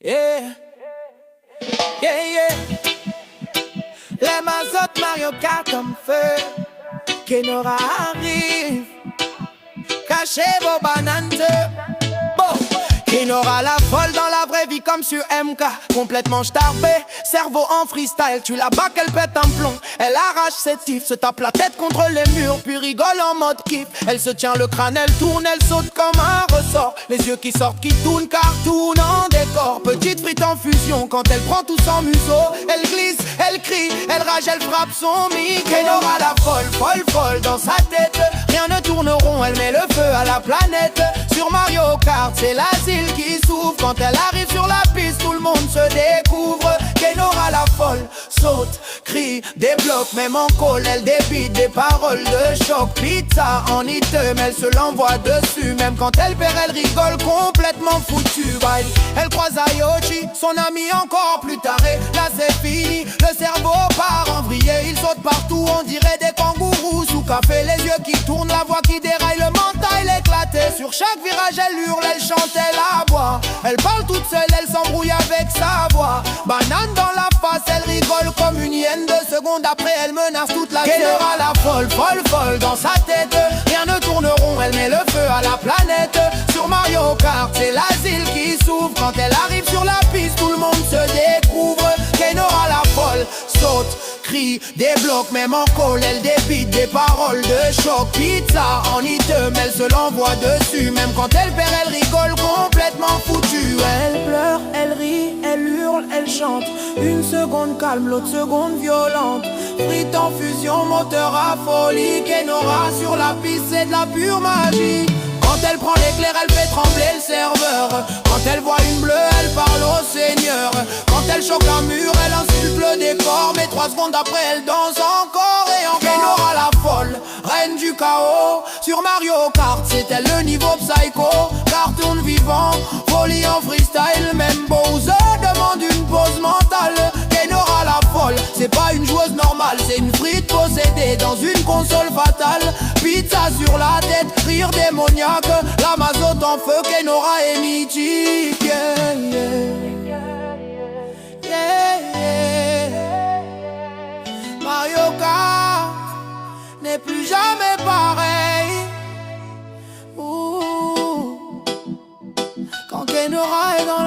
Yeah, yeah, yeah. Les mazottes Mario Kart comme feu. Kenora arrive. Cachez vos bananes. Bon. Kenora la folle dans la vraie vie comme sur MK. Complètement starbé, cerveau en freestyle. Tu la bats qu'elle pète un plomb. Elle arrache ses tifs, se tape la tête contre les murs, puis rigole en mode kiff. Elle se tient le crâne, elle tourne, elle saute comme un ressort. Les yeux qui sortent, qui tournent, cartoon en décor. Petite frite en fusion, quand elle prend tout son museau. Elle glisse, elle crie, elle rage, elle frappe son mic. Kenora la folle, folle, folle dans sa tête. Rien ne tourne rond, elle met le feu à la planète. Sur Mario Kart, c'est l'asile qui s'ouvre. Quand elle arrive sur la piste, tout le monde se découvre. Kenora la folle saute, crie, débloque, même en call, elle débite des paroles de choc. Pizza en item, elle se l'envoie dessus. Même quand elle perd, elle rigole complètement foutue. Elle croise Ayoshi, son ami encore plus taré. Là c'est fini, le cerveau part en vrille. Il saute partout, on dirait des kangourous sous café. Les yeux qui tournent, la voix qui déraille, le mental éclaté. Sur chaque virage elle hurle, elle chante, elle aboie. Elle parle toute seule, elle s'embrouille avec sa voix. Banane dans la face, elle rigole comme une hyène. 2 secondes après, elle menace toute la ville. Kenora la folle, folle, folle dans sa tête. Rien ne tourne rond, elle met le feu à la planète. Sur Mario Kart, c'est l'asile qui s'ouvre. Quand elle arrive sur la piste, tout le monde se découvre. Kenora la folle saute, crie, débloque, même en call, elle débite des paroles de choc. Pizza en item, elle se l'envoie dessus. Même quand elle perd, elle rigole complètement foutue. Elle pleure, elle rit, elle hurle, elle chante. Une seconde calme, l'autre seconde violente. Frite en fusion, moteur à folie. Kenora sur la piste, c'est de la pure magie. Quand elle prend l'éclair, elle fait trembler le serveur. Quand elle voit une bleue, elle parle au Seigneur. Quand elle choque un mur, elle insulte le décor. Mais 3 secondes après, elle danse encore et encore. Kenora la folle, reine du chaos. Sur Mario Kart, c'est elle le niveau psycho. Cartoon vivant, folie en freestyle. Même Bowser demande une pause mentale. Kenora la folle, c'est pas une joueuse normale. C'est une frite possédée dans une console fatale. Pizza sur la tête, rire démoniaque. La mazotte en feu, Kenora est mythique. Yeah, yeah. Yeah, yeah. Mario Kart n'est plus jamais pareil. Ouh. Quand Kenora est dans